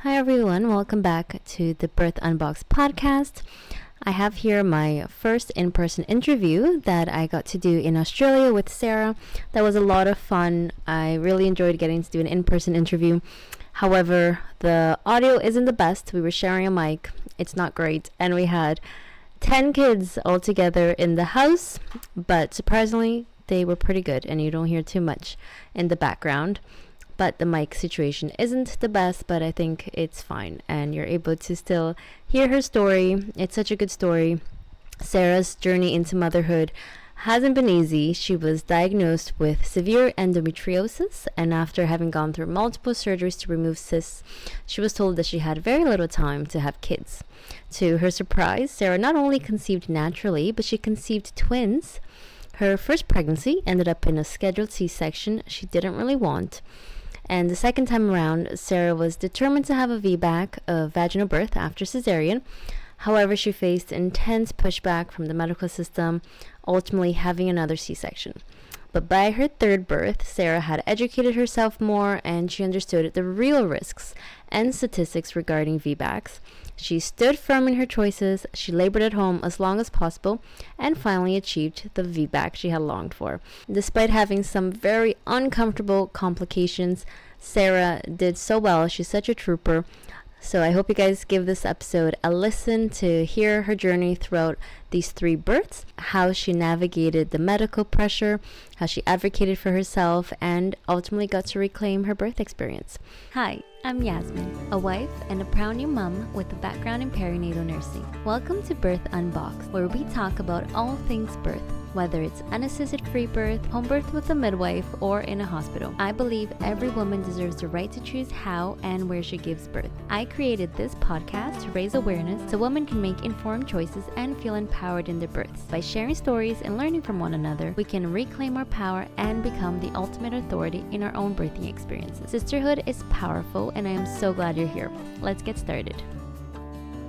Hi everyone, welcome back to the Birth Unboxed podcast. I have here my first in-person interview that I got to do in Australia with Sarah. That was a lot of fun. I really enjoyed getting to do an in-person interview. However, the audio isn't the best. We were sharing a mic. It's not great. And we had 10 kids all together in the house, but surprisingly, they were pretty good and you don't hear too much in the background. But the mic situation isn't the best, but I think it's fine. And you're able to still hear her story. It's such a good story. Sarah's journey into motherhood hasn't been easy. She was diagnosed with severe endometriosis, and after having gone through multiple surgeries to remove cysts, she was told that she had very little time to have kids. To her surprise, Sarah not only conceived naturally, but she conceived twins. Her first pregnancy ended up in a scheduled C-section she didn't really want. And the second time around, Sarah was determined to have a VBAC, a vaginal birth after cesarean. However, she faced intense pushback from the medical system, ultimately having another C-section. But by her third birth, Sarah had educated herself more and she understood the real risks and statistics regarding VBACs. She stood firm in her choices, she labored at home as long as possible, and finally achieved the VBAC she had longed for. Despite having some very uncomfortable complications, Sarah did so well. She's such a trooper. So I hope you guys give this episode a listen to hear her journey throughout these 3 births, how she navigated the medical pressure, how she advocated for herself, and ultimately got to reclaim her birth experience. Hi, I'm Yasmin, a wife and a proud new mom with a background in perinatal nursing. Welcome to Birth Unboxed, where we talk about all things birth, whether it's unassisted free birth, home birth with a midwife, or in a hospital. I believe every woman deserves the right to choose how and where she gives birth. I created this podcast to raise awareness so women can make informed choices and feel empowered in their births. By sharing stories and learning from one another, we can reclaim our power and become the ultimate authority in our own birthing experiences. Sisterhood is powerful, and I am so glad you're here. Let's get started.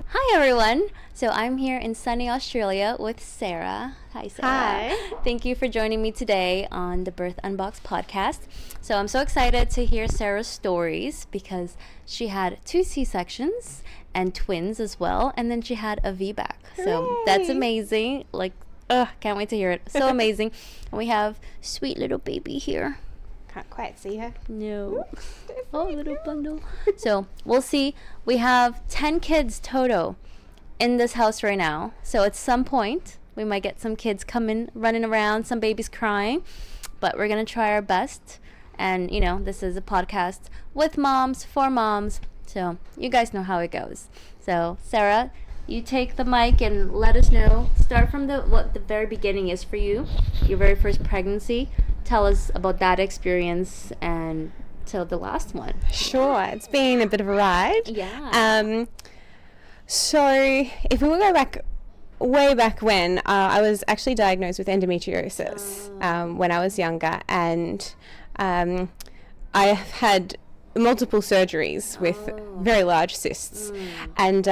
Hi everyone! So I'm here in sunny Australia with Sarah. Hi Sarah. Hi. Thank you for joining me today on the Birth Unboxed podcast. So I'm so excited to hear Sarah's stories because she had 2 C-sections and twins as well, and then she had a VBAC. So that's amazing. Can't wait to hear it. So amazing. And we have sweet little baby here. Can't quite see her. No. Oh, little bundle. So we'll see. We have 10 kids total in this house right now. So at some point, we might get some kids coming, running around, some babies crying. But we're going to try our best. And, this is a podcast with moms, for moms. So you guys know how it goes. So, Sarah, you take the mic and let us know. Start from what the very beginning is for you, your very first pregnancy. Tell us about that experience and till the last one. Sure, it's been a bit of a ride. Yeah. So if we go back, way back when, I was actually diagnosed with endometriosis when I was younger, and I have had multiple surgeries with very large cysts. And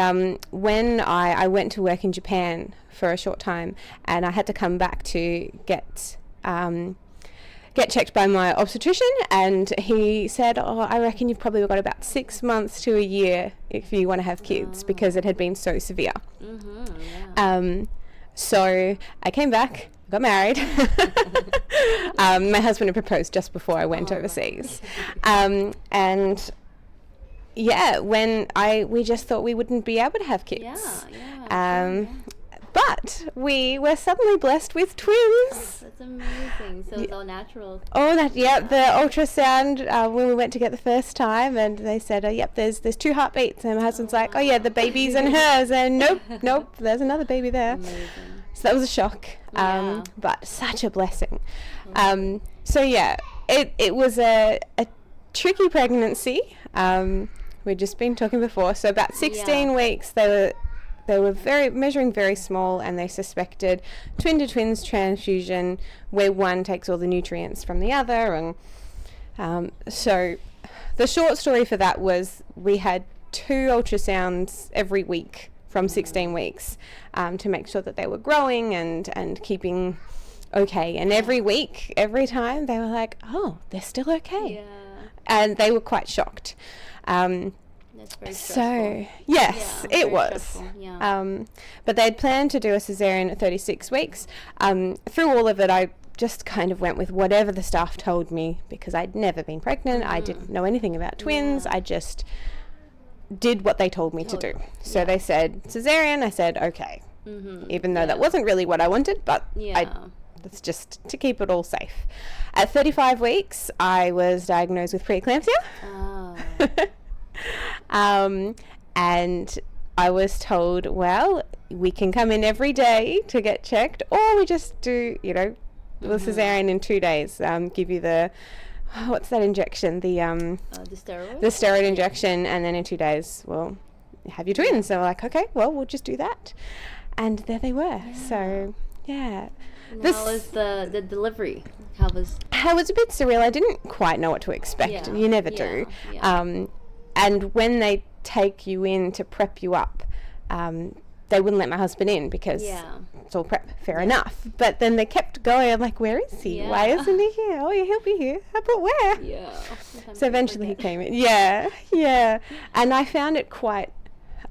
when I went to work in Japan for a short time, and I had to come back to get checked by my obstetrician, and he said, I reckon you've probably got about 6 months to a year if you want to have kids, because it had been so severe. So I came back, got married. My husband had proposed just before I went overseas. And yeah, we just thought we wouldn't be able to have kids. But we were suddenly blessed with twins. That's amazing. So it's all natural. The ultrasound when we went to get the first time, and they said, there's 2 heartbeats, and my husband's like, the baby's and hers, and nope, there's another baby there. Amazing. So that was a shock, but such a blessing. It was a tricky pregnancy. We'd just been talking before, so about 16 weeks they were measuring very small, and they suspected twin-to-twins transfusion, where one takes all the nutrients from the other. And so the short story for that was we had 2 ultrasounds every week from 16 weeks to make sure that they were growing and keeping okay. And every week, every time, they were like, they're still okay. Yeah. And they were quite shocked. That's It's very stressful. So, yes, Yeah, it very was. stressful, yeah. But they'd planned to do a cesarean at 36 weeks. Through all of it, I just kind of went with whatever the staff told me because I'd never been pregnant. I didn't know anything about twins. Yeah. I just did what they told me to do. So Yeah. they said cesarean. I said okay, even though that wasn't really what I wanted, but it's just to keep it all safe. At 35 weeks, I was diagnosed with preeclampsia. Oh. And I was told, well, we can come in every day to get checked, or we just do, the cesarean in 2 days. Give you the, what's that injection? The steroid? The steroid injection, and then in 2 days, well, have your twins. So we're like, okay, well, we'll just do that. And there they were. Yeah. So, yeah. How was the delivery? It was a bit surreal. I didn't quite know what to expect. Yeah. You never do. Yeah. And when they take you in to prep you up, they wouldn't let my husband in because it's all prep. Fair enough. But then they kept going. I'm like, where is he? Yeah. Why isn't he here? Oh, he'll be here. But where? Yeah. So eventually he came in. Yeah. And I found it quite...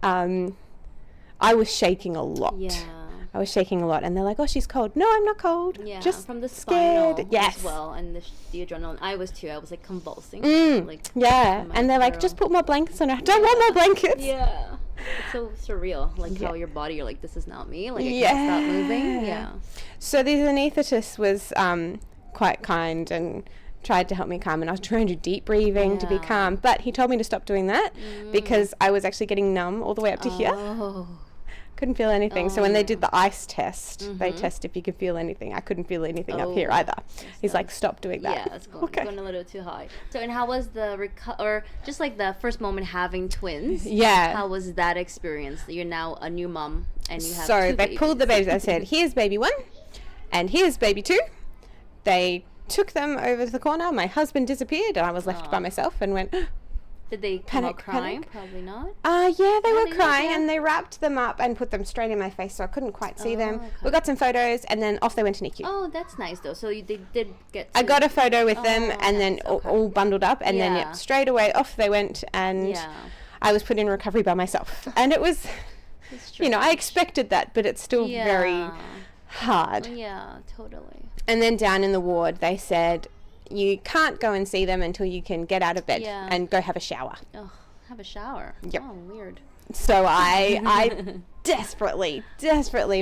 I was shaking a lot. Yeah. I was shaking a lot, and they're like, "Oh, she's cold." No, I'm not cold. Yeah, just from the scared. spinal as well, and the adrenaline. I was too. I was like convulsing. And they're like, "Just put more blankets on her." I don't want more blankets. Yeah, it's so surreal. Like how your body, you're like, "This is not me." Like I can't stop moving. Yeah. So the anaesthetist was quite kind and tried to help me calm, and I was trying to do deep breathing to be calm, but he told me to stop doing that because I was actually getting numb all the way up to here. Couldn't feel anything. So when they did the ice test, they test if you could feel anything. I couldn't feel anything up here either. He's like, stop doing that. Yeah, it's going a little too high. So, and how was the or just like the first moment having twins? Yeah. How was that experience? You're now a new mom and you have So two they babies. pulled the babies. I said, here's baby 1 and here's baby 2. They took them over to the corner. My husband disappeared and I was left by myself and went... Did they come out crying? Probably not. Yeah, they were crying and they wrapped them up and put them straight in my face so I couldn't quite see them. Okay. We got some photos and then off they went to NICU. Oh, that's nice though. So they did get I got a photo with them and then all bundled up and then straight away off they went and I was put in recovery by myself. And it was, I expected that, but it's still very hard. Yeah, totally. And then down in the ward they said, you can't go and see them until you can get out of bed and go have a shower. Oh, have a shower. Yep. Oh, weird. So I desperately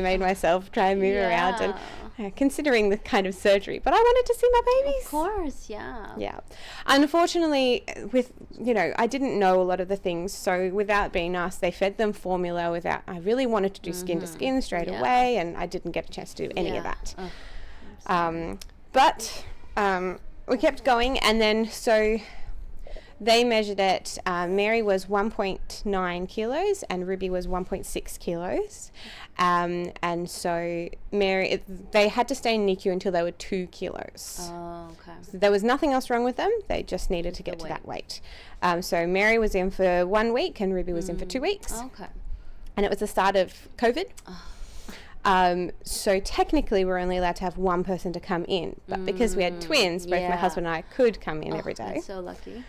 made myself try and move around and considering the kind of surgery, but I wanted to see my babies. Of course, yeah. Yeah. Unfortunately, I didn't know a lot of the things, so without being asked, they fed them formula without, I really wanted to do skin to skin straight away, and I didn't get a chance to do any of that. But we kept going, and then so they measured it. Mary was 1.9 kilos and Ruby was 1.6 kilos. And so they had to stay in NICU until they were 2 kilos. Oh, okay. So there was nothing else wrong with them. They just needed to get to that weight. So Mary was in for 1 week and Ruby was in for 2 weeks. Okay. And it was the start of COVID. So technically we're only allowed to have one person to come in, but because we had twins, both my husband and I could come in every day. That's so lucky.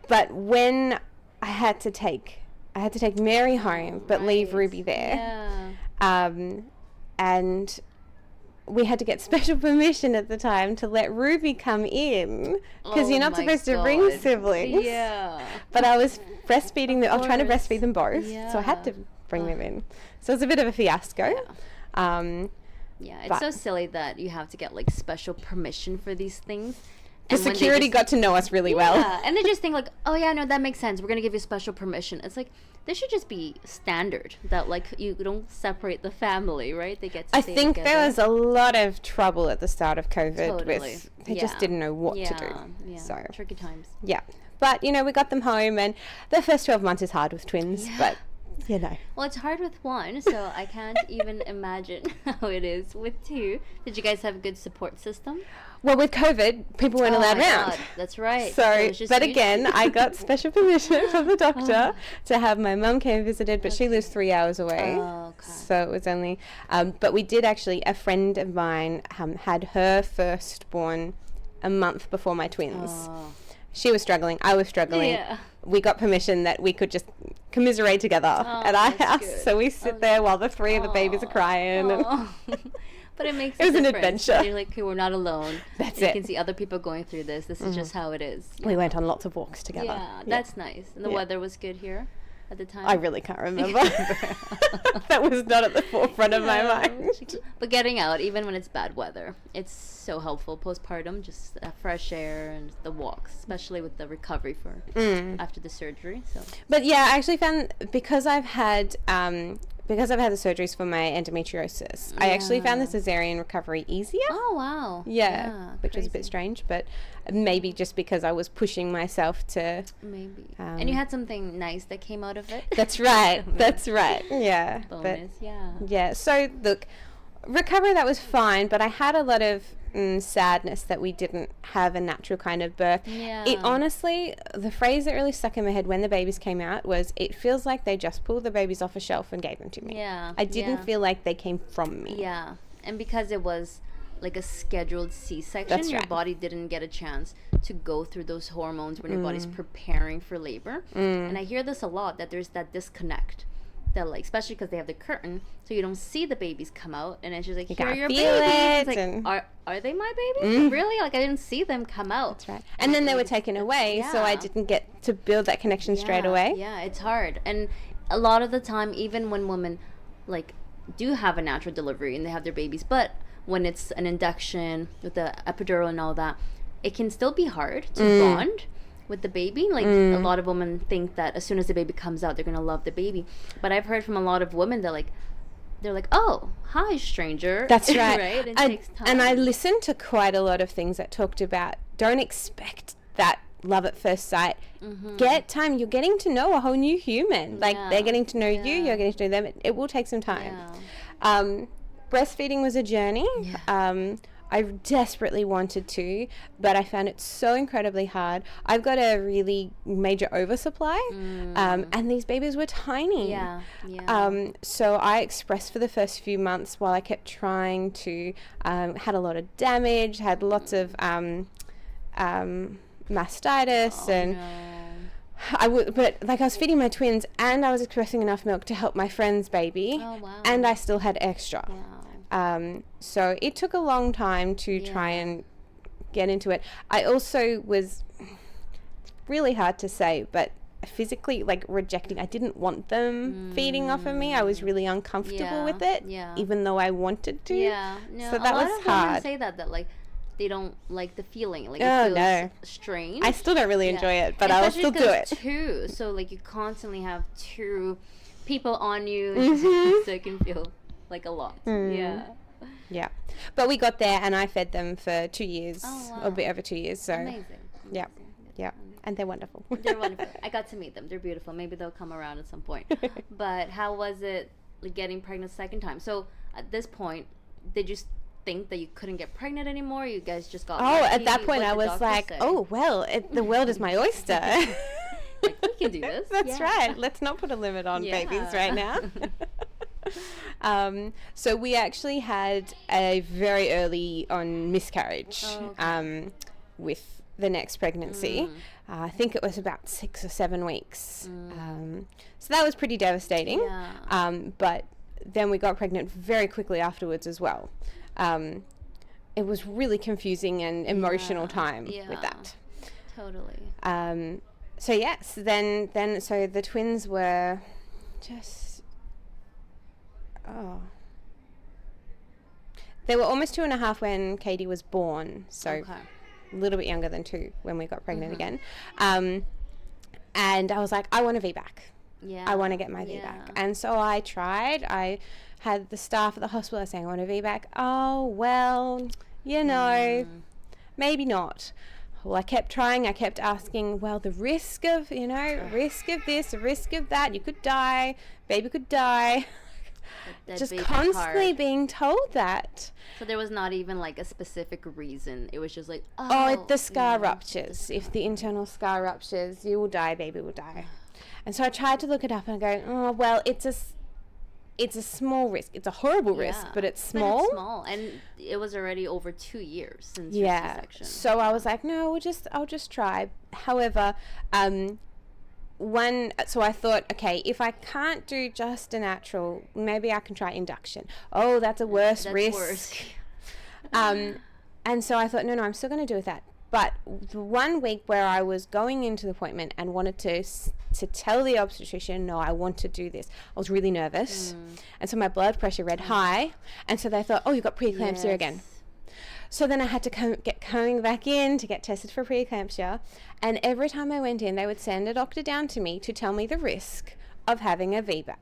But when I had to take Mary home, but leave Ruby there. And we had to get special permission at the time to let Ruby come in because you're not supposed to bring siblings. Yeah. But I was breastfeeding them. I was trying to breastfeed them both, so I had to bring them in. So it was a bit of a fiasco. It's so silly that you have to get like special permission for these things. The security got to know us really well. Yeah, and they just think like, oh yeah, no, that makes sense. We're going to give you special permission. It's like, this should just be standard that like you don't separate the family, right? They get to stay together. There was a lot of trouble at the start of COVID with they just didn't know what to do. Yeah, so tricky times. Yeah. But, we got them home and the first 12 months is hard with twins, but Well, it's hard with one, so I can't even imagine how it is with 2. Did you guys have a good support system? Well, with COVID, people weren't allowed around. God, that's right. So but again, I got special permission from the doctor to have my mum came and visited, but she lives 3 hours away. Oh, okay. So it was only, but we did actually, a friend of mine had her firstborn a month before my twins. she was struggling, I was struggling. Yeah. We got permission that we could just commiserate together at our house. Good. So we sit there while the three of the babies are crying. And but it makes it was an adventure. You're like, okay, we're not alone. That's it. You can see other people going through this. This is just how it is. Yeah. We went on lots of walks together. Yeah, that's nice. And the weather was good here at the time? I really can't remember. That was not at the forefront of my mind. But getting out, even when it's bad weather, it's so helpful postpartum, just fresh air and the walks, especially with the recovery for after the surgery. So. But yeah, I actually found because I've had the surgeries for my endometriosis, I actually found the cesarean recovery easier. Oh, wow. Yeah, which was a bit strange, but maybe just because I was pushing myself to... Maybe. And you had something nice that came out of it? That's right. That's right. Yeah. Bonus, Yeah. So, look, recovery, that was fine, but I had a lot of sadness that we didn't have a natural kind of birth. Yeah. It honestly, the phrase that really stuck in my head when the babies came out was, it feels like they just pulled the babies off a shelf and gave them to me. Yeah. I didn't feel like they came from me. Yeah. And because it was like a scheduled C-section, your body didn't get a chance to go through those hormones when your body's preparing for labor. And I hear this a lot, that there's that disconnect. That, like, especially because they have the curtain, so you don't see the babies come out, and it's just like, here are your babies. It's like, are they my babies? Really? Like, I didn't see them come out. That's right. And then they were taken away, so I didn't get to build that connection straight away. Yeah, it's hard. And a lot of the time, even when women, like, do have a natural delivery and they have their babies, but when it's an induction with the epidural and all that, it can still be hard to bond with the baby. Like a lot of women think that as soon as the baby comes out, they're gonna love the baby, but I've heard from a lot of women that they're like, oh, hi, stranger. That's right. Right? It takes time. And I listened to quite a lot of things that talked about, don't expect that love at first sight. Get time. You're getting to know a whole new human. Like they're getting to know you, you're getting to know them. It will take some time. Breastfeeding was a journey. I desperately wanted to, but I found it so incredibly hard. I've got a really major oversupply, and these babies were tiny. So I expressed for the first few months while I kept trying to, had a lot of damage, had lots of mastitis, I was feeding my twins, and I was expressing enough milk to help my friend's baby, and I still had extra. So it took a long time to try and get into it. I also was really hard to say, but physically rejecting. I didn't want them feeding off of me. I was really uncomfortable with it, even though I wanted to. So that was hard. Women say that they don't like the feeling. It feels strange. I still don't really enjoy it, but I'll still do it. Two, so you constantly have two people on you, so it can feel like a lot. Yeah. But we got there, and I fed them for 2 years, or a bit over 2 years. So amazing. Yeah, and they're wonderful. They're wonderful. I got to meet them. They're beautiful. Maybe they'll come around at some point. But how was it getting pregnant the second time? So at this point, did you think that you couldn't get pregnant anymore? You guys just got lucky? At that point I was like, oh well, the world is my oyster. We can do this. That's right. Let's not put a limit on babies right now. So we actually had a very early on miscarriage with the next pregnancy. I think it was about 6 or 7 weeks. So that was pretty devastating. But then we got pregnant very quickly afterwards as well. It was really confusing and emotional time with that. Totally. So yes, then so the twins were just they were almost 2.5 when Katie was born, so a little bit younger than 2 when we got pregnant again. And I was like, I want a VBAC. I want to get my VBAC. And so I tried. I had the staff at the hospital saying, I want a VBAC. Oh, well, maybe not. Well, I kept trying. I kept asking, well, the risk of, risk of this, the risk of that. You could die. Baby could die. Just constantly being told that. So there was not even a specific reason. It was just like, the scar ruptures. If the internal scar ruptures, you will die, baby will die. And so I tried to look it up and go, oh, well, it's it's a small risk. It's a horrible risk, but it's small. But it's small, and it was already over 2 years since your C-section. So I was like, no, I'll just try. However, so I thought, okay, if I can't do just a natural, maybe I can try induction. Oh, that's a worse risk. And so I thought, no, I'm still going to do that. But the 1 week where I was going into the appointment and wanted to tell the obstetrician, no, I want to do this, I was really nervous. And so my blood pressure read high. And so they thought, oh, you've got preeclampsia again. So then I had to get coming back in to get tested for preeclampsia. And every time I went in, they would send a doctor down to me to tell me the risk of having a VBAC.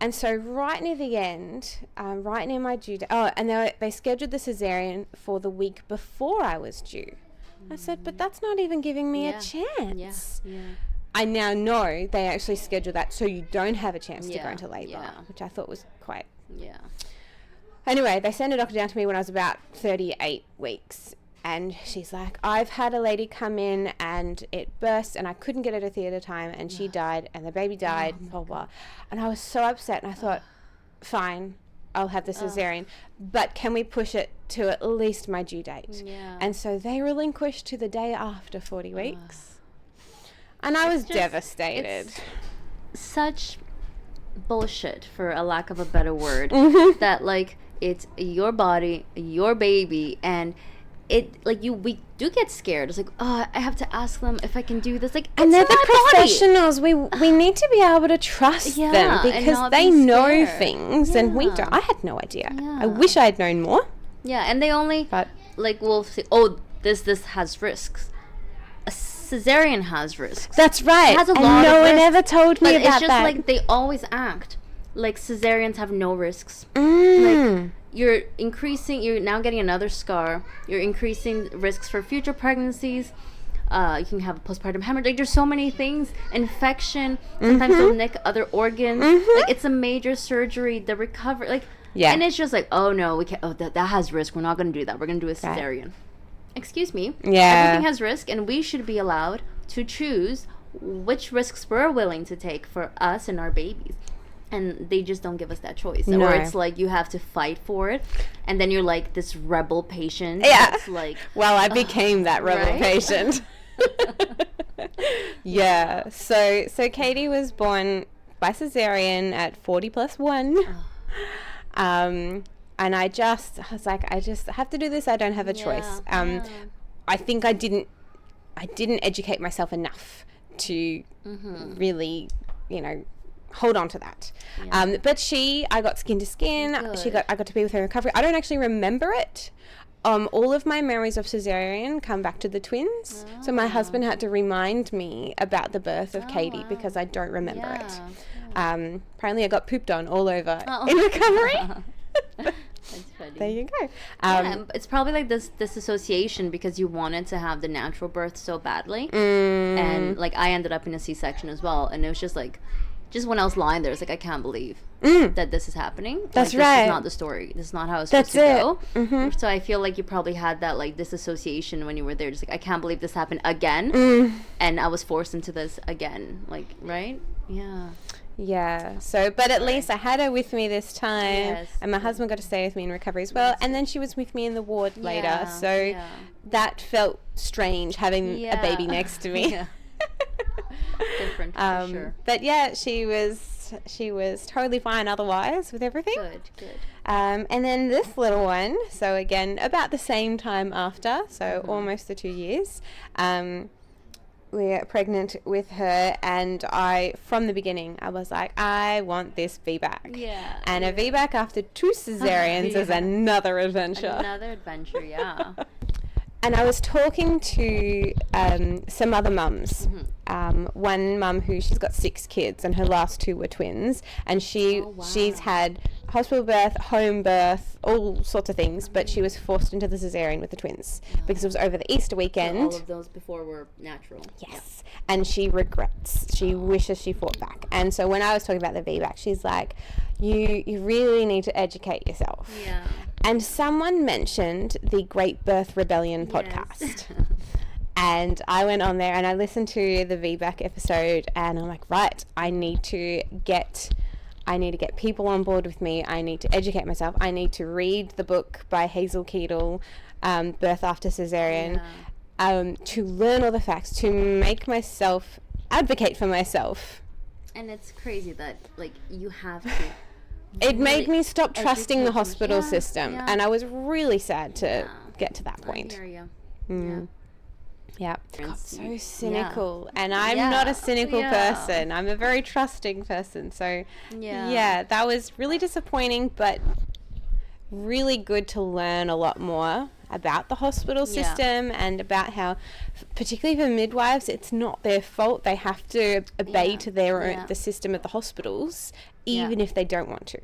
And so right near the end, right near my due date, and they scheduled the cesarean for the week before I was due. I said, but that's not even giving me a chance. I now know they actually schedule that so you don't have a chance to go into labour, which I thought was quite... Anyway, they sent a doctor down to me when I was about 38 weeks. And she's like, I've had a lady come in and it burst and I couldn't get her to theatre time and she died and the baby died, blah, blah. And I was so upset and I thought, fine, I'll have the cesarean. But can we push it to at least my due date? And so they relinquished to the day after 40 weeks. And I was devastated. It's such bullshit, for a lack of a better word, that, like, it's your body, your baby, and... we do get scared. It's like, I have to ask them if I can do this. Like, and they're the professionals. We need to be able to trust them because they know things and we don't. I had no idea. I wish I had known more. Yeah, and they only will say, this has risks. A cesarean has risks. That's right. It has a and lot no of one risks, ever told me about that. It's just like they always act like cesareans have no risks. Like, you're now getting another scar. You're increasing risks for future pregnancies. You can have a postpartum hemorrhage. Like, there's so many things. Infection. Sometimes they'll nick other organs. Like, it's a major surgery. The recovery. Like, and it's just like, oh no, we can't. Oh, that has risk. We're not going to do that. We're going to do a cesarean. Right. Excuse me. Everything has risk, and we should be allowed to choose which risks we're willing to take for us and our babies. And they just don't give us that choice. No. Or it's like you have to fight for it. And then you're like this rebel patient. Yeah. That's like, well, I became that rebel patient. So Katie was born by cesarean at 40+1. And I was like, I just have to do this. I don't have a choice. I think I didn't educate myself enough to really, hold on to that. But I got skin to skin. I got to be with her in recovery. I don't actually remember it. All of my memories of cesarean come back to the twins. So my husband had to remind me about the birth of Katie because I don't remember it. Apparently I got pooped on all over in recovery. That's funny. There you go. It's probably like this association because you wanted to have the natural birth so badly. And like I ended up in a C-section as well, and it was just like, just when I was lying there, it's like, I can't believe that this is happening. That's like, right. This is not the story. This is not how it's supposed to go. So I feel like you probably had that, like, disassociation when you were there. Just like, I can't believe this happened again. And I was forced into this again. Like, right? Yeah. Yeah. So, but at least I had her with me this time. And my husband got to stay with me in recovery as well. And then she was with me in the ward later. So that felt strange, having a baby next to me. Different for sure. But yeah, she was totally fine otherwise with everything. Good. And then this little one, so again about the same time after, so almost the 2 years, we're pregnant with her, and from the beginning I was like, I want this VBAC. And a VBAC after 2 cesareans is another adventure. Yeah. And I was talking to some other mums. One mum she's got 6 kids, and her last 2 were twins. And she's had hospital birth, home birth, all sorts of things. But she was forced into the cesarean with the twins because it was over the Easter weekend. So all of those before were natural. Yes. And she regrets. She wishes she fought back. And so when I was talking about the VBAC, she's like, you really need to educate yourself. Yeah. And someone mentioned the Great Birth Rebellion podcast. And I went on there and I listened to the VBAC episode, and I'm like, right, I need to get I need to get people on board with me. I need to educate myself. I need to read the book by Hazel Keatle, Birth After Cesarean, to learn all the facts, to make myself advocate for myself. And it's crazy that, like, you have to. It made me stop trusting the hospital system, and I was really sad to get to that point. I hear you. Yeah. Got so cynical, and I'm not a cynical person. I'm a very trusting person. So, that was really disappointing, but really good to learn a lot more about the hospital system and about how, particularly for midwives, it's not their fault. They have to obey to their own, the system of the hospitals, even if they don't want to.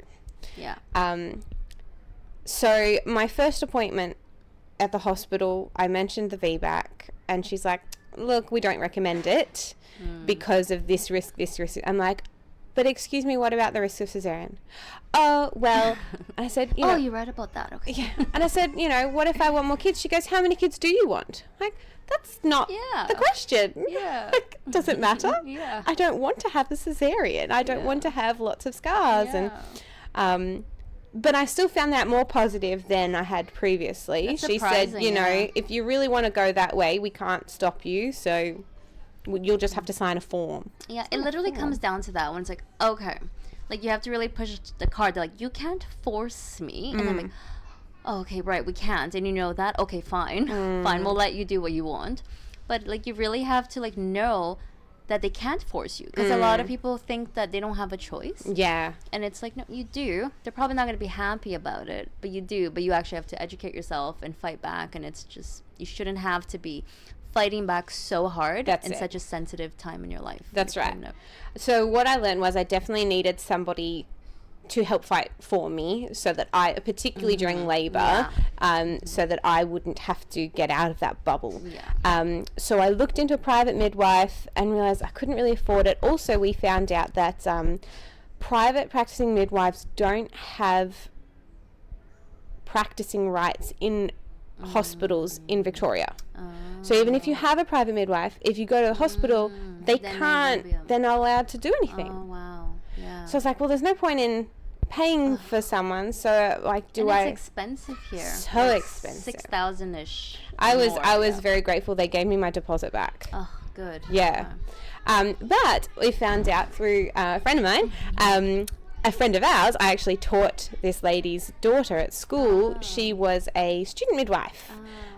So my first appointment at the hospital, I mentioned the VBAC, and she's like, look, we don't recommend it because of this risk. I'm like, but excuse me, what about the risk of cesarean? Oh, well, and I said, you read about that, okay. Yeah, and I said, what if I want more kids? She goes, how many kids do you want? Like, that's not the question. Like, does it matter? I don't want to have a cesarean. I don't want to have lots of scars. And but I still found that more positive than I had previously. That's she said, if you really want to go that way, we can't stop you. So you'll just have to sign a form. Yeah, it literally comes down to that when it's like, okay, like you have to really push the card. They're like, you can't force me. And I'm like, oh, okay, right, we can't. And you know that? Okay, fine. Fine, we'll let you do what you want. But like you really have to like know that they can't force you, because a lot of people think that they don't have a choice. And it's like, no, you do. They're probably not going to be happy about it, but you do. But you actually have to educate yourself and fight back, and it's just, you shouldn't have to be fighting back so hard in such a sensitive time in your life. That's right. So what I learned was I definitely needed somebody to help fight for me, so that I, particularly during labor, so that I wouldn't have to get out of that bubble. So I looked into a private midwife and realized I couldn't really afford it. Also, we found out that private practicing midwives don't have practicing rights in hospitals in Victoria. So even if you have a private midwife, if you go to the hospital, they're not allowed to do anything. So I was like, well, there's no point in paying for someone. So like, it's expensive here. So expensive. 6,000-ish. I was very grateful they gave me my deposit back. Oh, good. But we found out through a friend of mine, a friend of ours, I actually taught this lady's daughter at school. She was a student midwife.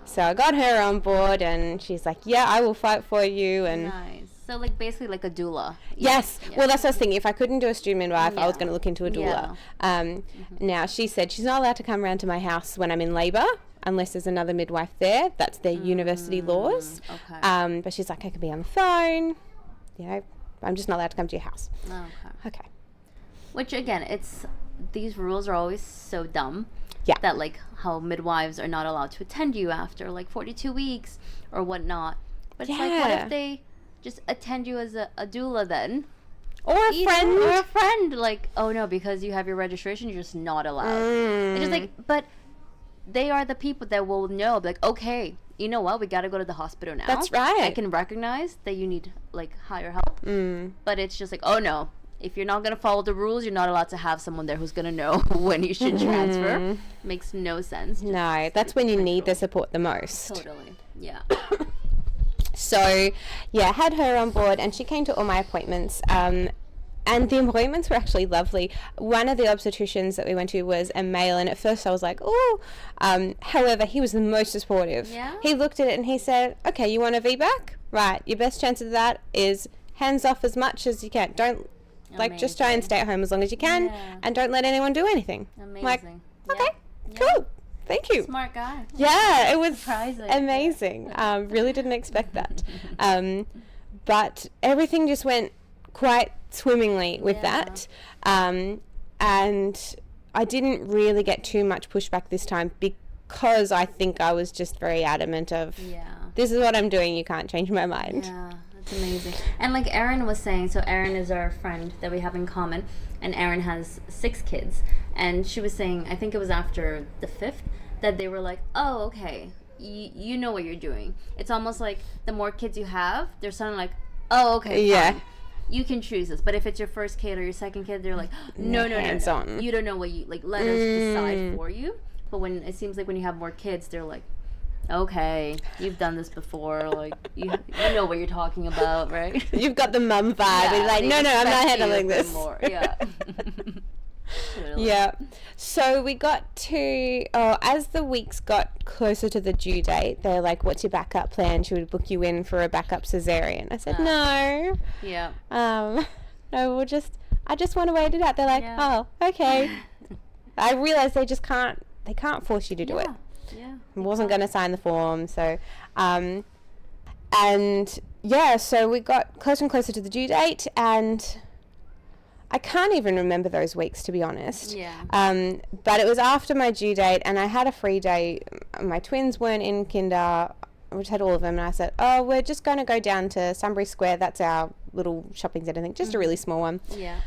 So I got her on board, and she's like, yeah, I will fight for you. And nice. So like basically like a doula. Yes. Well, that's what I was thinking. If I couldn't do a student midwife, I was going to look into a doula. Now, she said she's not allowed to come around to my house when I'm in labour unless there's another midwife there. That's their university laws. But she's like, I could be on the phone. I'm just not allowed to come to your house. Okay. Which, again, these rules are always so dumb. That like how midwives are not allowed to attend you after like 42 weeks or whatnot. But it's like, what if they just attend you as a doula then? Or a friend. Like, oh no, because you have your registration, you're just not allowed. It's just like, but they are the people that will know, like, okay, you know what, we got to go to the hospital now. That's right. I can recognize that you need like higher help. But it's just like, oh no, if you're not going to follow the rules, you're not allowed to have someone there who's going to know when you should transfer. Makes no sense. No, that's when you need the support the most. Totally. Yeah. So, yeah, had her on board, and she came to all my appointments. And the appointments were actually lovely. One of the obstetricians that we went to was a male, and at first I was like, oh. However, he was the most supportive. He looked at it and he said, okay, you want a VBAC? Right, your best chance of that is hands off as much as you can. Don't, just try and stay at home as long as you can, and don't let anyone do anything. Amazing. Like, okay, cool. Thank you. Smart guy. Yeah, it was surprising. Amazing. Really didn't expect that. But everything just went quite swimmingly with that. And I didn't really get too much pushback this time because I think I was just very adamant of, this is what I'm doing, you can't change my mind. Yeah, that's amazing. And like Erin was saying, so Erin is our friend that we have in common, and Erin has 6 kids. And she was saying, I think it was after the 5th, that they were like, oh, okay, you know what you're doing. It's almost like the more kids you have, they're suddenly like, oh, okay, fine. you can choose this. But if it's your first kid or your second kid, they're like, no. You don't know what you like. Let us decide for you. But when it seems like when you have more kids, they're like, okay, you've done this before. Like you know what you're talking about, right? You've got the mum vibe. Yeah, like, no, I'm not handling this. More. Yeah. Yeah. So we got to, as the weeks got closer to the due date, they're like, what's your backup plan? Should we book you in for a backup cesarean? I said, no. Yeah. No, I just want to wait it out. They're like, oh, okay. I realized they can't force you to do it. Yeah. I wasn't going to sign the form. So, so we got closer and closer to the due date, and I can't even remember those weeks, to be honest. Yeah. But it was after my due date, and I had a free day. My twins weren't in kinder. We just had all of them, and I said, we're just going to go down to Sunbury Square. That's our little shopping centre thing, just a really small one. Yeah.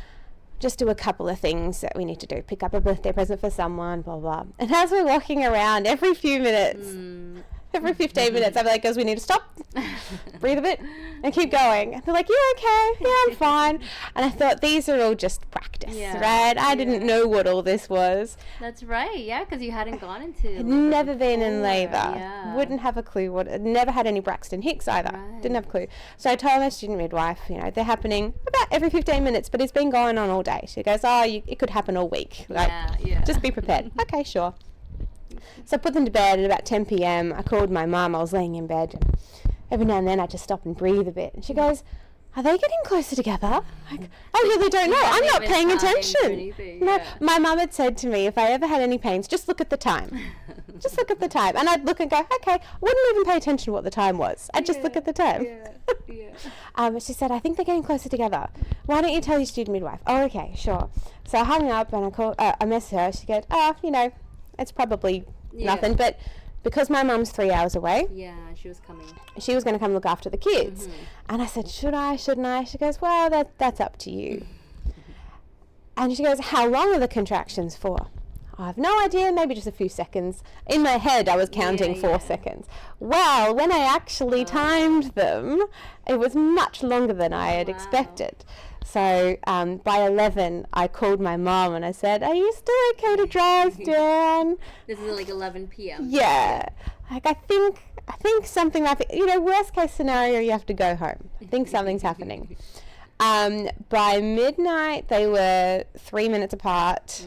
Just do a couple of things that we need to do. Pick up a birthday present for someone, blah, blah. And as we're walking around, every few minutes, every 15 minutes, I'm like, girls, we need to stop, breathe a bit, and keep going. And they're like, you okay? Yeah, I'm fine. And I thought, these are all just practice, right? I didn't know what all this was. That's right, yeah, because you hadn't gone into I'd never been in labour. Wouldn't have a clue. Never had any Braxton Hicks either. Right. Didn't have a clue. So I told my student midwife, they're happening about every 15 minutes, but it's been going on all day. She goes, it could happen all week. Like, just be prepared. Okay, sure. So I put them to bed at about 10 p.m. I called my mum. I was laying in bed. And every now and then I just stop and breathe a bit. And she goes, are they getting closer together? Like, I really don't know. I'm not paying attention. No, my mum had said to me, if I ever had any pains, just look at the time. Just look at the time. And I'd look and go, okay. I wouldn't even pay attention to what the time was. I'd just look at the time. She said, I think they're getting closer together. Why don't you tell your student midwife? Oh, okay, sure. So I hung up and I messaged her. She goes, it's probably nothing. But because my mum's 3 hours away, she was coming. She was going to come look after the kids. And I said, should I, shouldn't I? She goes, well, that's up to you. And she goes, how long are the contractions for? I have no idea, maybe just a few seconds. In my head, I was counting 4 seconds. Well, when I actually timed them, it was much longer than I had expected. So by 11, I called my mom and I said, are you still okay to drive us down? This is like 11 p.m. Yeah. Like, I think something like, worst case scenario, you have to go home. I think something's happening. By midnight, they were 3 minutes apart,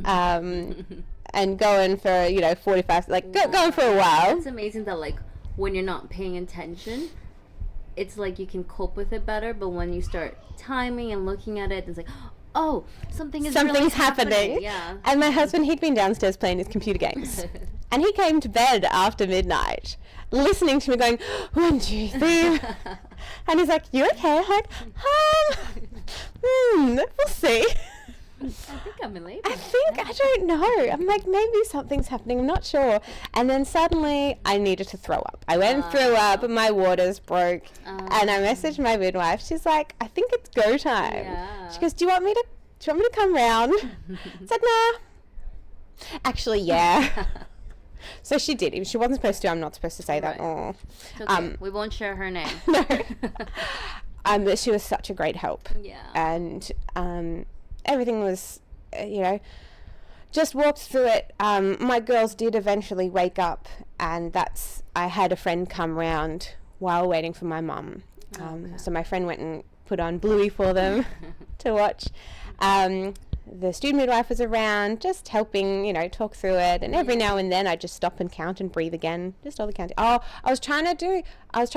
and going for, 45, going for a while. It's amazing that, when you're not paying attention, it's like you can cope with it better, but when you start timing and looking at it, it's like, oh, something's really happening. Yeah. And my husband, he'd been downstairs playing his computer games. And he came to bed after midnight, listening to me going, 1, 2, 3. And he's like, you okay? I'm like, we'll see. I think I'm in labor. I don't know. I'm like, maybe something's happening. I'm not sure. And then suddenly I needed to throw up. I went and threw up, my waters broke. And I messaged my midwife. She's like, I think it's go time. Yeah. She goes, do you want me to come round? I said, nah. Actually, yeah. So she did. She wasn't supposed to. I'm not supposed to say that. Oh. Okay. We won't share her name. No. But she was such a great help. Yeah. And everything was, just walked through it. My girls did eventually wake up, and I had a friend come round while waiting for my mum. So my friend went and put on Bluey for them to watch. The student midwife was around, just helping, talk through it. And every now and then I just stop and count and breathe again. Just all the counting. I was trying to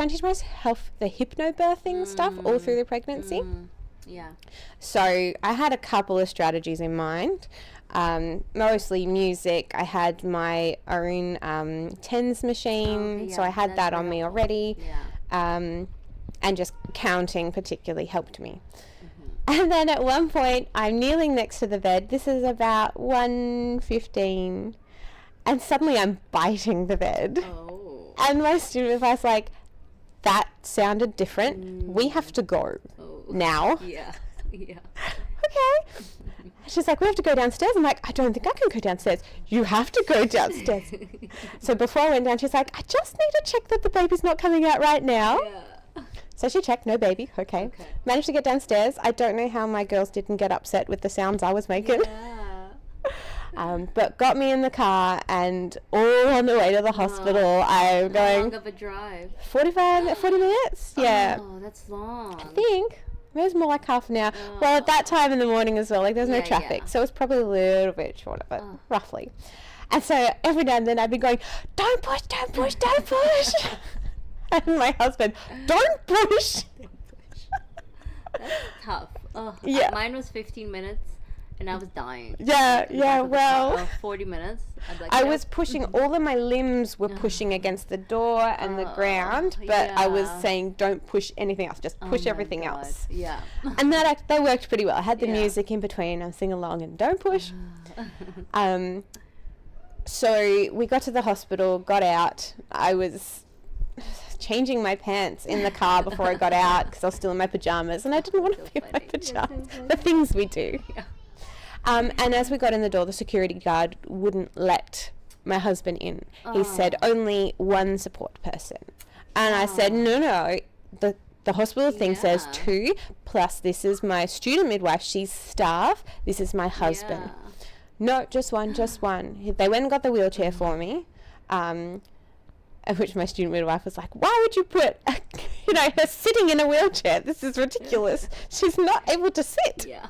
teach myself the hypnobirthing stuff all through the pregnancy. Yeah. So I had a couple of strategies in mind. Mostly music. I had my own TENS machine, so I had that on me already. Yeah. And just counting particularly helped me. And then at one point, I'm kneeling next to the bed. This is about 1:15, and suddenly I'm biting the bed. Oh. And my student was like, that sounded different. We have to go now. Yeah. Yeah. Okay. She's like, we have to go downstairs. I'm like, I don't think I can go downstairs. You have to go downstairs. So before I went down, she's like, I just need to check that the baby's not coming out right now. Yeah. So she checked, no baby. Okay. Managed to get downstairs. I don't know how my girls didn't get upset with the sounds I was making. But got me in the car, and all on the way to the hospital, I'm going... How long of a drive? 40 minutes? Yeah. Oh, that's long. I think. Maybe it was more like half an hour. Well, at that time in the morning as well, like there was no traffic. So it was probably a little bit shorter, but roughly. And so every now and then I'd be going, don't push, don't push, don't push. And my husband, don't push. That's tough. Mine was 15 minutes. And I was dying. Well. 40 minutes. I was pushing, all of my limbs were pushing against the door and the ground, but I was saying, don't push anything else, just push everything else. Yeah. And that worked pretty well. I had the music in between, I was singing along and don't push. So we got to the hospital, got out. I was changing my pants in the car before I got out because I was still in my pajamas, and I didn't want to be in my pajamas. The things we do. Yeah. And as we got in the door, the security guard wouldn't let my husband in. He said only one support person. And I said, no, the hospital thing says 2, plus this is my student midwife, she's staff, this is my husband. No, just one. They went and got the wheelchair for me, at which my student midwife was like, why would you put, her sitting in a wheelchair? This is ridiculous. She's not able to sit. Yeah.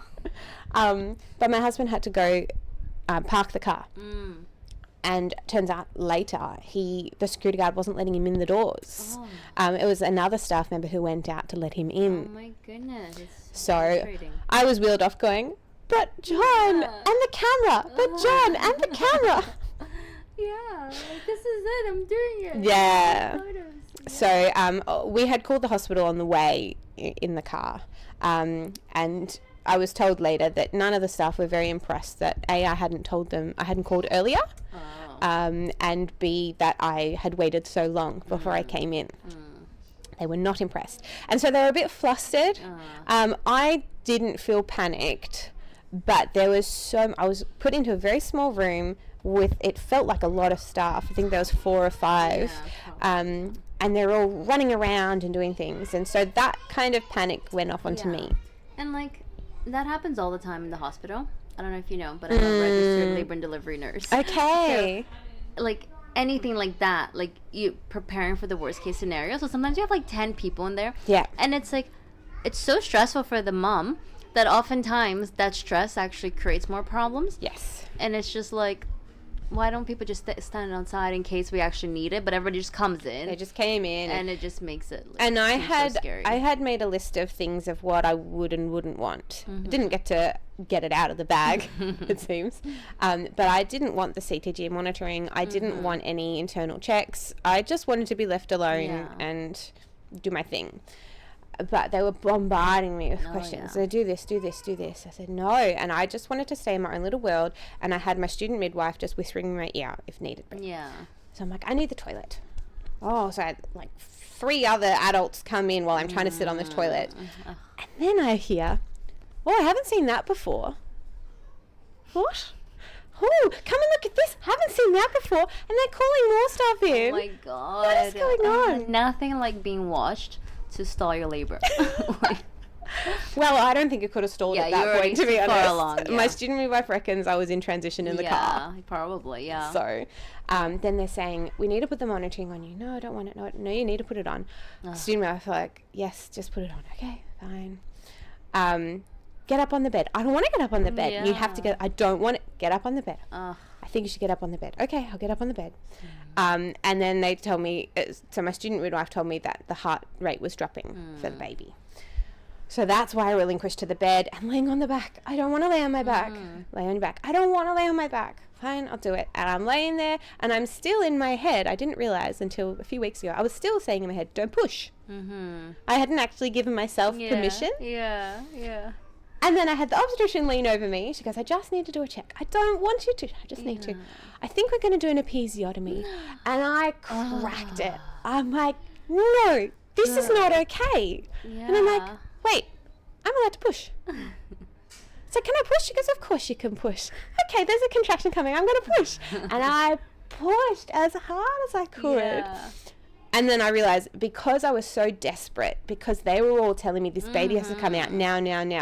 But my husband had to go park the car. And turns out later, the security guard wasn't letting him in the doors. It was another staff member who went out to let him in. Oh my goodness. So I was wheeled off going, but John, and the camera, but John, and the camera. This is it, I'm doing it. Yeah. So we had called the hospital on the way in the car. And I was told later that none of the staff were very impressed that A, I hadn't told them, I hadn't called earlier, and B, that I had waited so long before I came in. They were not impressed. And so they were a bit flustered. I didn't feel panicked, but there was I was put into a very small room with, it felt like a lot of staff. I think there was 4 or 5. And they're all running around and doing things. And so that kind of panic went off onto me. And that happens all the time in the hospital. I don't know if you know, but I'm a registered labor and delivery nurse. Okay. So, anything like that, you preparing for the worst case scenario. So sometimes you have 10 people in there. Yeah. And it's it's so stressful for the mom that oftentimes that stress actually creates more problems. Yes. And it's just why don't people just stand outside in case we actually need it? But everybody just comes in. They just came in. And it just makes it and I had so scary. I had made a list of things of what I would and wouldn't want. I didn't get to get it out of the bag, it seems. But I didn't want the CTG monitoring. I didn't want any internal checks. I just wanted to be left alone and do my thing. But they were bombarding me with questions. So do this. I said no, and I just wanted to stay in my own little world. And I had my student midwife just whispering in my ear if needed. Yeah. So I'm like, I need the toilet. Oh, so I had 3 other adults come in while I'm trying to sit on this toilet, and then I hear, oh, I haven't seen that before. What? Oh, come and look at this. Haven't seen that before. And they're calling more stuff in. Oh my god. What is going on? Nothing like being watched to stall your labor. Well, I don't think it could have stalled at that point, to be honest. Along, my student midwife reckons I was in transition in the car. Yeah, probably, yeah. So then they're saying, we need to put the monitoring on you. No, I don't want it. No, you need to put it on. Student midwife yes, just put it on. Okay, fine. Get up on the bed. I don't want to get up on the bed. Yeah. You have to I don't want it. Get up on the bed. I think you should get up on the bed. Okay, I'll get up on the bed. And then they told me, so my student midwife told me that the heart rate was dropping for the baby. So that's why I relinquished to the bed and laying on the back. I don't want to lay on my back. Lay on your back. I don't want to lay on my back. Fine, I'll do it. And I'm laying there and I'm still in my head. I didn't realize until a few weeks ago. I was still saying in my head, don't push. I hadn't actually given myself permission. Yeah. And then I had the obstetrician lean over me. She goes, I just need to do a check. I don't want you to. I just need to. I think we're going to do an episiotomy. And I cracked it. I'm like, no, this is not okay. Yeah. And I'm like, wait, I'm allowed to push. So can I push? She goes, of course you can push. Okay, there's a contraction coming. I'm going to push. And I pushed as hard as I could. Yeah. And then I realized, because I was so desperate, because they were all telling me this baby has to come out now,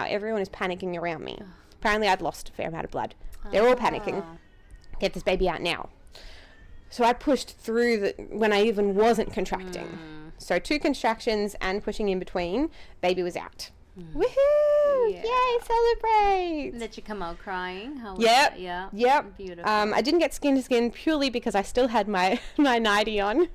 everyone is panicking around me. Apparently I'd lost a fair amount of blood. They're all panicking. Get this baby out now. So I pushed through when I even wasn't contracting. So 2 contractions and pushing in between, baby was out. Woohoo! Yeah. Yay, celebrate! Did you come out crying? How was Yep. that? Yeah. Yep. Beautiful. I didn't get skin to skin purely because I still had my nightie on.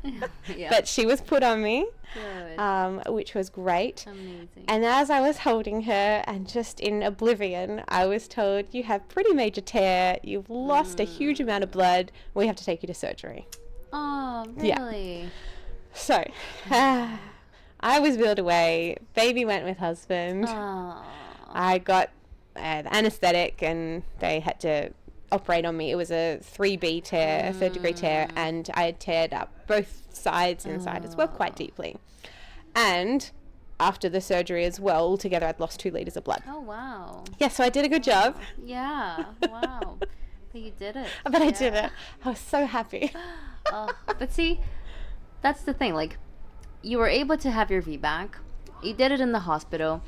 Yeah. But she was put on me. Good. Which was great. Amazing. And as I was holding her, and just in oblivion, I was told, you have pretty major tear, you've lost a huge amount of blood, we have to take you to surgery. Oh, really? Yeah. So, I was wheeled away, baby went with husband. Oh. I got the anesthetic and they had to operate on me. It was a 3B tear, a 3rd degree tear, and I had teared up both sides inside as well, quite deeply. And after the surgery as well, altogether I'd lost 2 litres of blood. Oh, wow. Yeah, so I did a good job. Yeah. Wow. But you did it. But I did it. I was so happy. But see, that's the thing. Like, you were able to have your VBAC. You did it in the hospital.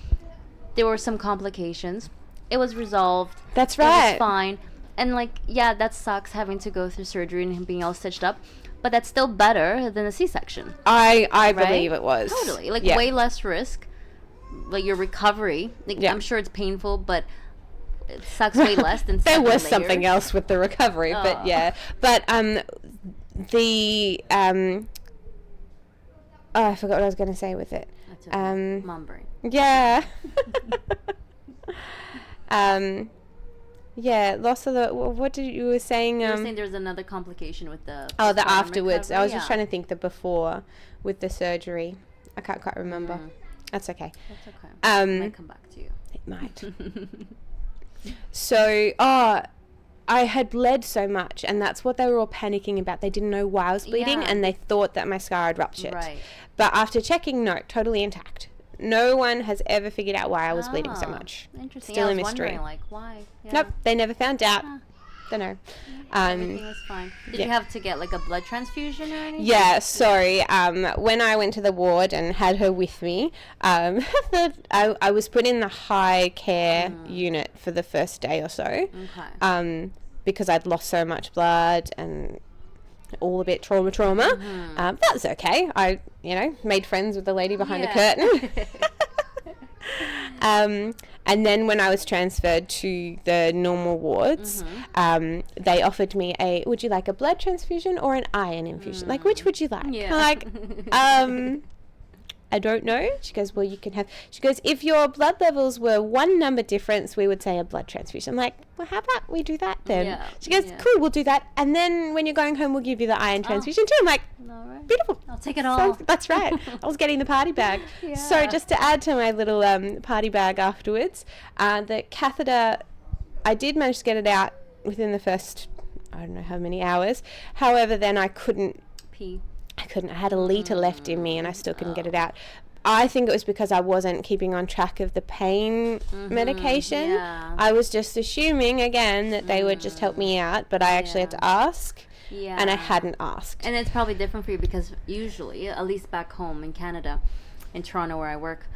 There were some complications. It was resolved. That's right. It was fine. And, like, yeah, that sucks having to go through surgery and him being all stitched up. But that's still better than a C-section. I right? believe it was. Totally. Like, yeah. way less risk. Like, your recovery. Like, Yeah. I'm sure it's painful, but it sucks way less than There 7 was layers. something else with the recovery, but yeah. But I forgot what I was going to say with it. That's okay. Mom brain. Yeah. Yeah, loss of the, what did you were saying? You were saying there's another complication with the... Oh, the postpartum afterwards. recovery? I was just trying to think the before with the surgery. I can't quite remember. That's okay. That's okay. It might come back to you. It might. So, I had bled so much, and that's what they were all panicking about. They didn't know why I was bleeding, Yeah. and they thought that my scar had ruptured. Right. But after checking, no, totally intact. No one has ever figured out why I was bleeding so much. Interesting. Still I a was mystery. wondering, like, why? Yeah. Nope, they never found out. Don't know. Everything was fine. Did yeah. you have to get, like, a blood transfusion or anything? Yeah, sorry. When I went to the ward and had her with me, I was put in the high care unit for the first day or so. Okay. Because I'd lost so much blood and all a bit trauma. That was okay. I, made friends with the lady behind the curtain. And then when I was transferred to the normal wards, they offered me would you like a blood transfusion or an iron infusion? Like, which would you like? Yeah. I'm like, I don't know. She goes, well, you can have, she goes, if your blood levels were 1 number difference, we would say a blood transfusion. I'm like, well, how about we do that then? Yeah. She goes, cool, we'll do that. And then when you're going home, we'll give you the iron transfusion too. I'm like, All right. beautiful. I'll take it all. That's right. I was getting the party bag. Yeah. So just to add to my little party bag afterwards, the catheter, I did manage to get it out within the first, I don't know how many hours. However, then I couldn't. Pee. I had a litre left in me and I still couldn't get it out. I think it was because I wasn't keeping on track of the pain medication. Yeah. I was just assuming, again, that they would just help me out, but I actually had to ask. Yeah. And I hadn't asked. And it's probably different for you because usually, at least back home in Canada, in Toronto where I work,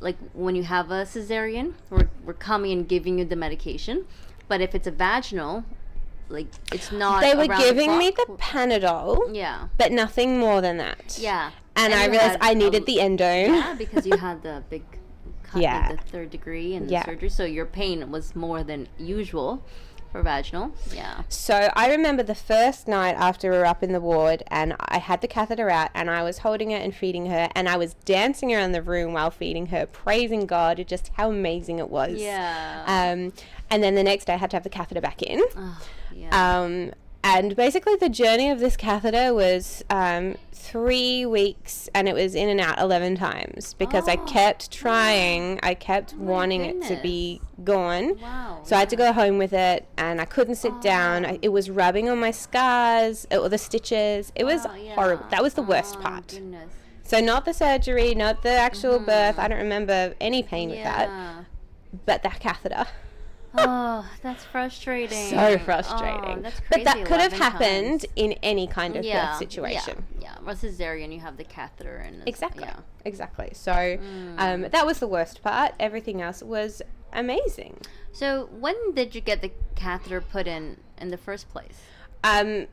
like when you have a cesarean, we're coming and giving you the medication. But if it's a vaginal, like it's not. They were around giving the me clock. the Panadol. Yeah. But nothing more than that. Yeah. And I you realized had I needed the endo. Yeah, because you had the big cut, Yeah. like the 3rd degree and Yeah. the surgery, so your pain was more than usual for vaginal. Yeah. So I remember the first night after we were up in the ward and I had the catheter out and I was holding her and feeding her and I was dancing around the room while feeding her, praising God just how amazing it was. Yeah. And then the next day I had to have the catheter back in. Oh, yeah. And basically the journey of this catheter was 3 weeks and it was in and out 11 times because I kept trying, I kept wanting it to be gone. Wow. So I had to go home with it and I couldn't sit down. It was rubbing on my scars or the stitches. It was horrible. That was the worst part. Goodness. So not the surgery, not the actual birth. I don't remember any pain with that. But that catheter. Oh, that's frustrating. So frustrating. Oh, that's But crazy. that could have 11 happened times. in any kind of birth situation. Yeah. Or cesarean, you have the catheter and Exactly. Yeah. Exactly. So that was the worst part. Everything else was amazing. So when did you get the catheter put in the first place?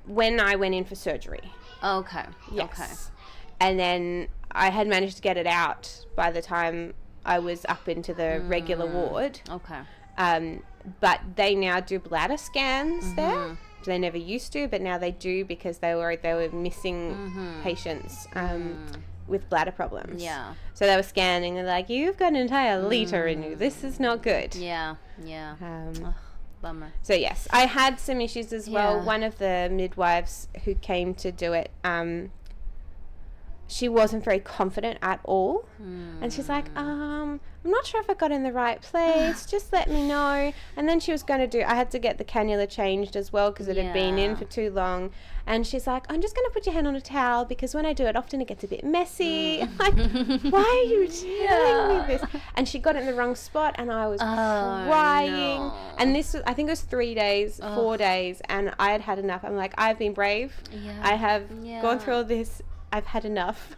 When I went in for surgery. Okay. Yes. Okay. And then I had managed to get it out by the time I was up into the regular ward. Okay. But they now do bladder scans there. They never used to, but now they do because they were missing patients with bladder problems. Yeah. So they were scanning. They're like, "You've got an entire liter in you. This is not good." Yeah. Yeah. Ugh, bummer. So yes, I had some issues as well. Yeah. One of the midwives who came to do it, she wasn't very confident at all. And she's like, I'm not sure if I got in the right place. Just let me know. And then she was going to I had to get the cannula changed as well because it had been in for too long. And she's like, I'm just going to put your hand on a towel because when I do it, often it gets a bit messy. I'm like, why are you telling me this? And she got it in the wrong spot and I was crying. No. And this was, I think it was 3 days, 4 days. And I had had enough. I'm like, I've been brave. Yeah. I have gone through all this. I've had enough.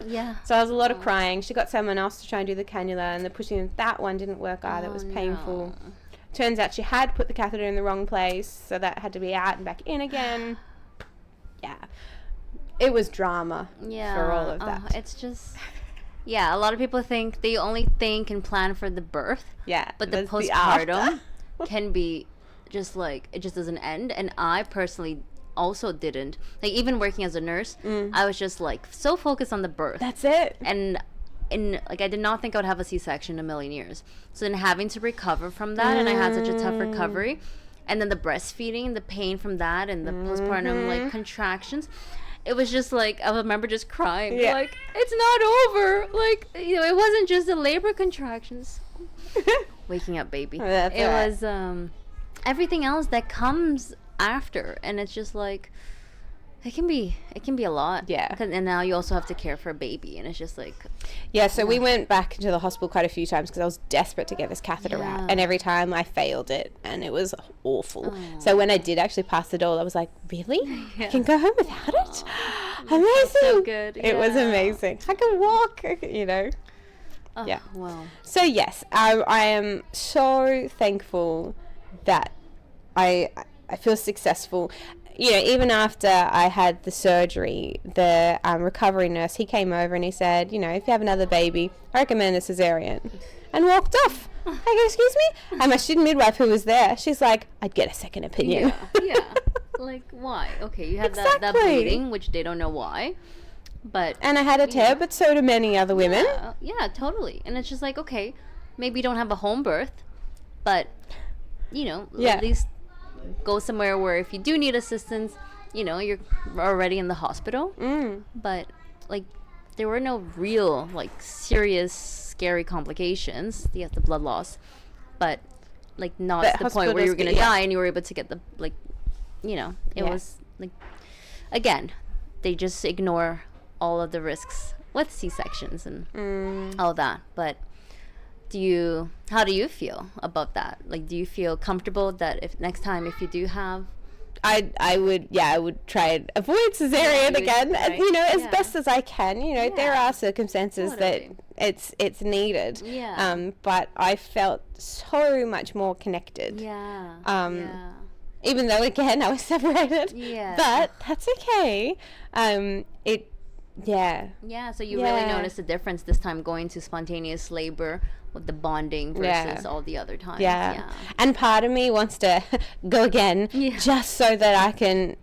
Yeah. So I was a lot of crying. She got someone else to try and do the cannula and the pushing. That one didn't work either. It was painful. No. Turns out she had put the catheter in the wrong place, so that had to be out and back in again. Yeah. It was drama for all of that. It's just... Yeah, a lot of people think they only think and plan for the birth. Yeah. But the that's postpartum can be just like, it just doesn't end. And I personally also didn't. Like, even working as a nurse, I was just like so focused on the birth. That's it. And like, I did not think I would have a C-section in a million years. So then having to recover from that, and I had such a tough recovery. And then the breastfeeding, the pain from that, and the postpartum like contractions. It was just like, I remember just crying, like, it's not over. Like, you know, it wasn't just the labor contractions. Waking up, baby. That's it right. was everything else that comes after, and it's just like, it can be a lot. Yeah. And now you also have to care for a baby, and it's just like, Yeah, so we went back into the hospital quite a few times because I was desperate to get this catheter out. And every time I failed it, and it was awful. So when I did actually pass the door, I was like, really? I can go home without it? Amazing. so good. It was amazing. I can walk, you know. Yeah. Wow. So yes, I am so thankful that I feel successful. You know, even after I had the surgery, the recovery nurse, he came over and he said, you know, if you have another baby, I recommend a cesarean, and walked off. I go, excuse me? And my student midwife who was there, she's like, I'd get a second opinion. Yeah. Like, why? Okay, you have that Exactly. bleeding, which they don't know why. But And I had a tear, but so do many other women. yeah, totally. And it's just like, okay, maybe you don't have a home birth, but, you know, at least go somewhere where if you do need assistance, you know, you're already in the hospital. But, like, there were no real, like, serious, scary complications. Yes, the blood loss. But, like, not to the point where you were going to die and you were able to get the, like, you know, it was, like, again, they just ignore all of the risks with C-sections and all that. But how do you feel about that? Like, do you feel comfortable that if next time if you do have, I would try and avoid cesarean again, right? you know, as best as I can. You know, there are circumstances Totally. that it's needed. Yeah. But I felt so much more connected. Even though again I was separated. But that's okay. So you really noticed the difference this time going to spontaneous labor with the bonding versus all the other times. And part of me wants to go again just so that I can,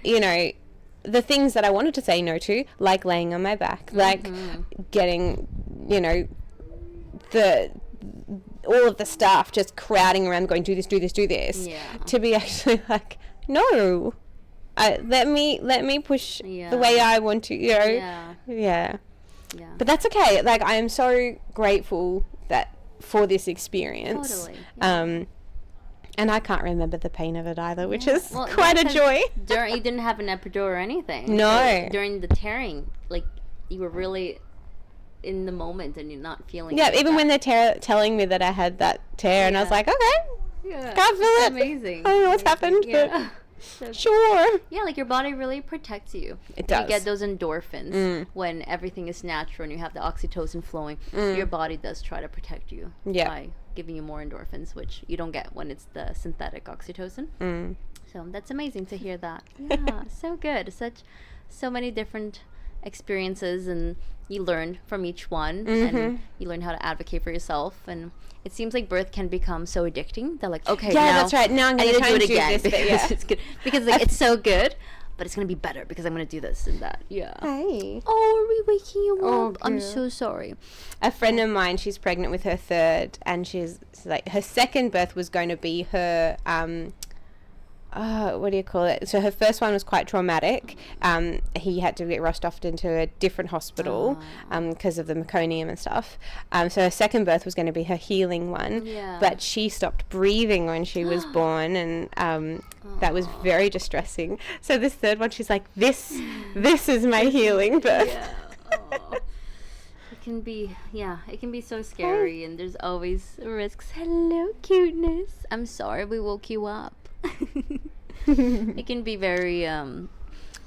you know, the things that I wanted to say no to, like laying on my back, like getting, you know, all of the staff just crowding around going, do this, to be actually like, no, let me push the way I want to, you know. But that's okay. Like, I am so grateful for this experience. Totally. And I can't remember the pain of it either, which is quite a joy. You didn't have an epidural or anything. No. So during the tearing, like, you were really in the moment and you're not feeling even when they're telling me that I had that tear, and I was like, okay, Can't feel it. Amazing. I don't know what's happened, Yeah. but sure. Yeah, like your body really protects you. It does. You get those endorphins when everything is natural and you have the oxytocin flowing. Your body does try to protect you by giving you more endorphins, which you don't get when it's the synthetic oxytocin. So that's amazing to hear that. Yeah, so good. So many different experiences, and you learn from each one, and you learn how to advocate for yourself. And it seems like birth can become so addicting that, like, okay, now that's right. Now I'm going to do it do again this because it's good, because like, it's so good, but it's going to be better because I'm going to do this and that. Yeah. Hey. Oh, are we waking you up? I'm girl. so sorry. A friend of mine, she's pregnant with her third, and she's like, her second birth was going to be her what do you call it? So her first one was quite traumatic. He had to get rushed off into a different hospital because of the meconium and stuff. So her second birth was going to be her healing one, but she stopped breathing when she was born, and that was very distressing. So this third one, she's like, this is my healing birth. It can be so scary, and there's always risks. Hello, cuteness. I'm sorry we woke you up. It can be very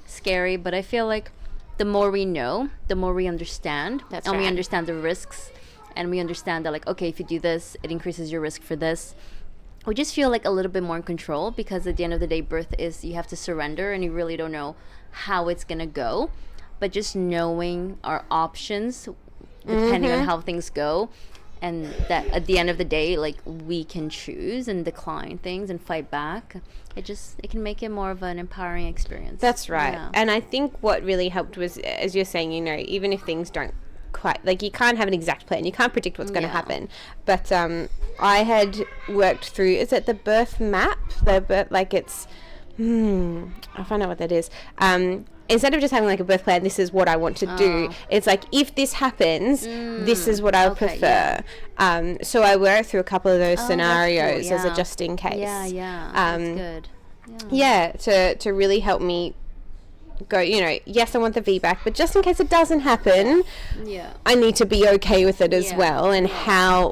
scary, but I feel like the more we know, the more we understand. We understand the risks, and we understand that, like, okay, if you do this, it increases your risk for this. We just feel like a little bit more in control, because at the end of the day, birth is, you have to surrender, and you really don't know how it's gonna go. But just knowing our options, depending on how things go, and that at the end of the day, like, we can choose and decline things and fight back. It can make it more of an empowering experience. That's right. And I think what really helped was, as you're saying, you know, even if things don't quite, like, you can't have an exact plan, you can't predict what's going to happen, but I had worked through, is it the birth map, it's I'll find out what that is. Instead of just having like a birth plan, this is what I want to do. It's like, if this happens, this is what I would prefer. So I worked through a couple of those scenarios as a just in case. That's good. To really help me go, you know, yes, I want the VBAC, but just in case it doesn't happen, I need to be okay with it as well. And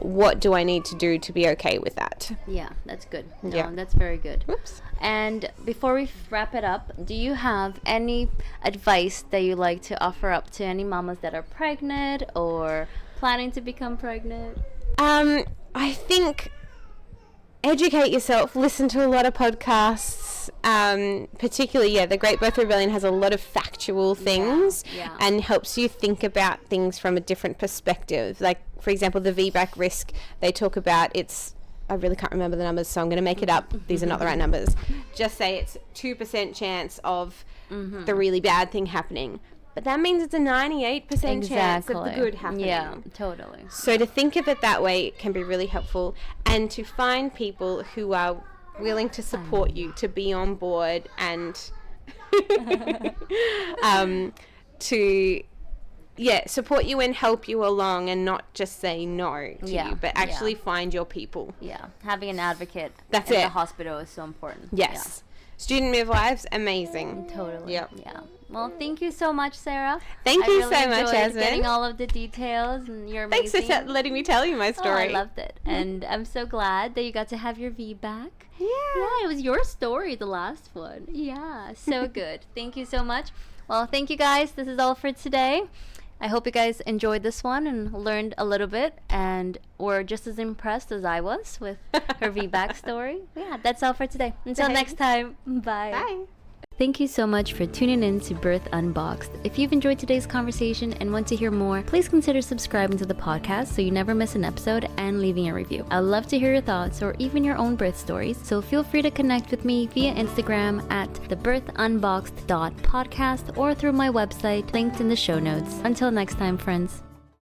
what do I need to do to be okay with that? Yeah, that's good. That's very good. Whoops. And before we wrap it up, do you have any advice that you like to offer up to any mamas that are pregnant or planning to become pregnant? I think educate yourself, listen to a lot of podcasts, particularly, the Great Birth Rebellion has a lot of factual things and helps you think about things from a different perspective. Like, for example, the VBAC risk, they talk about I really can't remember the numbers, so I'm going to make it up. These are not the right numbers. Just say it's 2% chance of the really bad thing happening. But that means it's a 98% chance of the good happening. Yeah, totally. So to think of it that way can be really helpful, and to find people who are willing to support you, to be on board, and to support you and help you along, and not just say no to you, but actually find your people. Having an advocate at the hospital is so important. Student midwives, amazing. Totally. Well, thank you so much, Sarah. Thank you so much, Jasmine. Getting all of the details, and you're amazing. Thanks for letting me tell you my story. I loved it, and I'm so glad that you got to have your VBAC. Yeah, it was your story, the last one. Yeah, so good. Thank you so much. Well, thank you guys. This is all for today. I hope you guys enjoyed this one and learned a little bit, and were just as impressed as I was with her VBAC story. Yeah, that's all for today. Until next time, bye. Bye. Thank you so much for tuning in to Birth Unboxed. If you've enjoyed today's conversation and want to hear more, please consider subscribing to the podcast so you never miss an episode, and leaving a review. I'd love to hear your thoughts or even your own birth stories, so feel free to connect with me via Instagram at thebirthunboxed.podcast or through my website linked in the show notes. Until next time, friends.